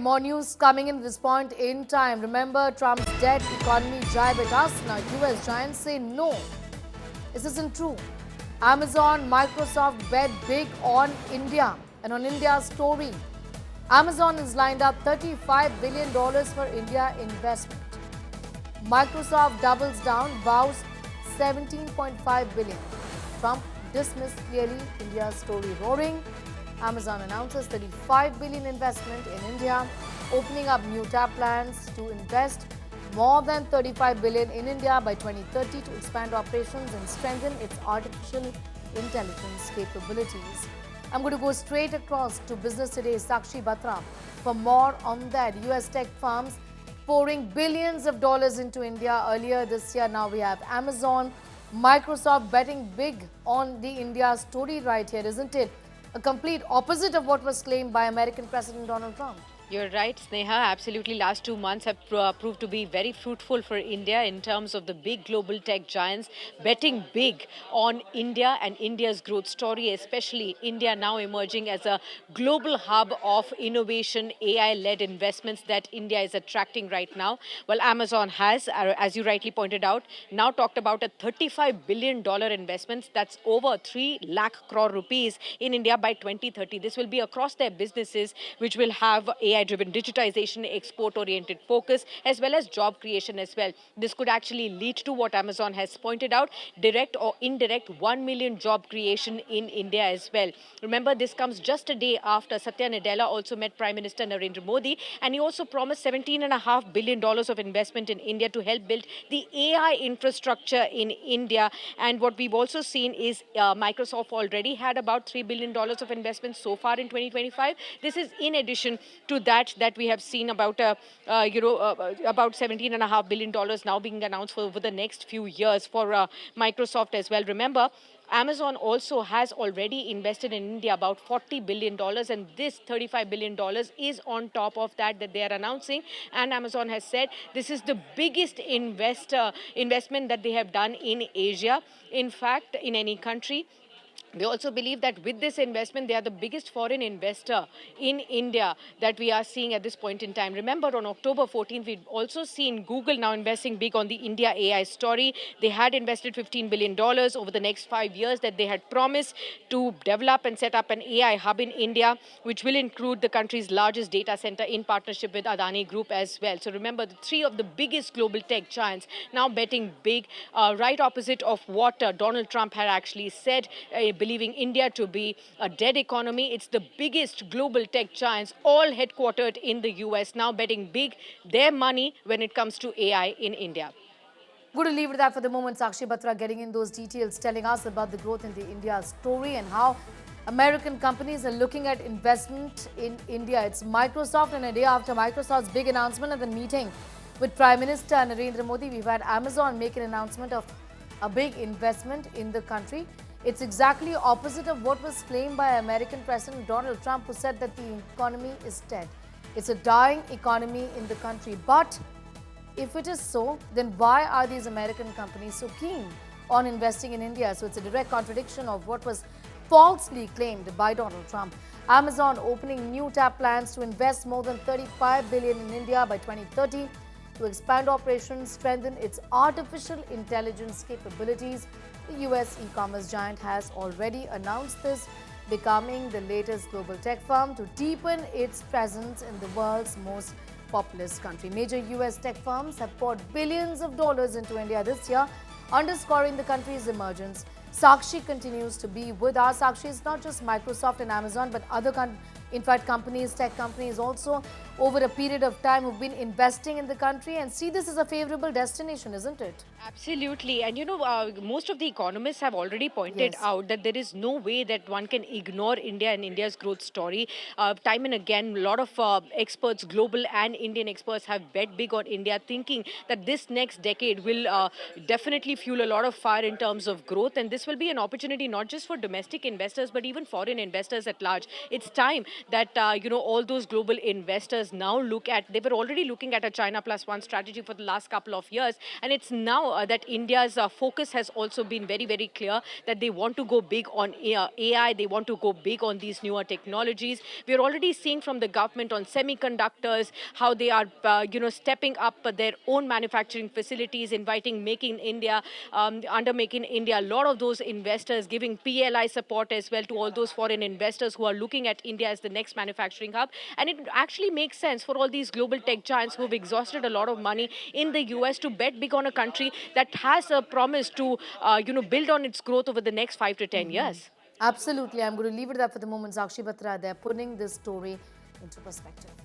more news coming in at this point in time. Remember Trump's dead economy jibe at us. Now US giants say no. This isn't true. Amazon, Microsoft bet big on India and on India's story. Amazon has lined up $35 billion for India investment. Microsoft doubles down, vows 17.5 billion. Trump dismissed clearly India's story roaring. Amazon announces 35 billion investment in India, opening up new tap plans to invest more than 35 billion in India by 2030 to expand operations and strengthen its artificial intelligence capabilities. I'm going to go straight across to Business Today, Sakshi Batra, for more on that. US tech firms pouring billions of dollars into India earlier this year. Now we have Amazon, Microsoft betting big on the India story right here, isn't it? A complete opposite of what was claimed by American President Donald Trump. You're right, Sneha. Absolutely. Last 2 months have proved to be very fruitful for India in terms of the big global tech giants betting big on India and India's growth story, especially India now emerging as a global hub of innovation, AI-led investments that India is attracting right now. Well, Amazon has, as you rightly pointed out, now talked about a $35 billion investment. That's over 3 lakh crore rupees in India by 2030. This will be across their businesses, which will have AI-driven digitization, export-oriented focus, as well as job creation as well. This could actually lead to what Amazon has pointed out, direct or indirect 1 million job creation in India as well. Remember, this comes just a day after Satya Nadella also met Prime Minister Narendra Modi, and he also promised $17.5 billion of investment in India to help build the AI infrastructure in India. And what we've also seen is Microsoft already had about $3 billion of investment so far in 2025. This is in addition to that we have seen about about $17.5 billion now being announced for over the next few years for Microsoft as well. Remember, Amazon also has already invested in India about $40 billion, and this $35 billion is on top of that they are announcing. And Amazon has said this is the biggest investment that they have done in Asia, in fact, in any country. They also believe that with this investment, they are the biggest foreign investor in India that we are seeing at this point in time. Remember, on October 14th, we've also seen Google now investing big on the India AI story. They had invested $15 billion over the next 5 years that they had promised to develop and set up an AI hub in India, which will include the country's largest data center in partnership with Adani Group as well. So remember, the 3 of the biggest global tech giants now betting big, right opposite of what Donald Trump had actually said, believing India to be a dead economy. It's the biggest global tech giants, all headquartered in the US, now betting big their money when it comes to AI in India. Good to leave it at that for the moment. Sakshi Batra getting in those details, telling us about the growth in the India story and how American companies are looking at investment in India. It's Microsoft, and a day after Microsoft's big announcement at the meeting with Prime Minister Narendra Modi, we've had Amazon make an announcement of a big investment in the country. It's exactly opposite of what was claimed by American President Donald Trump, who said that the economy is dead. It's a dying economy in the country. But if it is so, then why are these American companies so keen on investing in India? So it's a direct contradiction of what was falsely claimed by Donald Trump. Amazon opening new tap plans to invest more than $35 billion in India by 2030 to expand operations, strengthen its artificial intelligence capabilities. The US e-commerce giant has already announced this, becoming the latest global tech firm to deepen its presence in the world's most populous country. Major US tech firms have poured billions of dollars into India this year, underscoring the country's emergence. Sakshi continues to be with us. Sakshi, is not just Microsoft and Amazon, but other companies, tech companies also, over a period of time, who've been investing in the country and see this as a favorable destination, isn't it? Absolutely. And most of the economists have already pointed out that there is no way that one can ignore India and India's growth story. Time and again, a lot of experts, global and Indian experts, have bet big on India, thinking that this next decade will definitely fuel a lot of fire in terms of growth. And this will be an opportunity not just for domestic investors, but even foreign investors at large. It's time that all those global investors now look at. They were already looking at a China plus one strategy for the last couple of years, and it's now that India's focus has also been very, very clear that they want to go big on AI. They want to go big on these newer technologies. We're already seeing from the government on semiconductors how they are stepping up their own manufacturing facilities, inviting Make in India, under Make in India, a lot of those investors giving PLI support as well to all those foreign investors who are looking at India as the next manufacturing hub. And it actually makes sense for all these global tech giants who've exhausted a lot of money in the US to bet big on a country that has a promise to build on its growth over the next 5 to 10 years. Absolutely. I'm going to leave it there for the moment. Sakshi Batra, they're putting this story into perspective.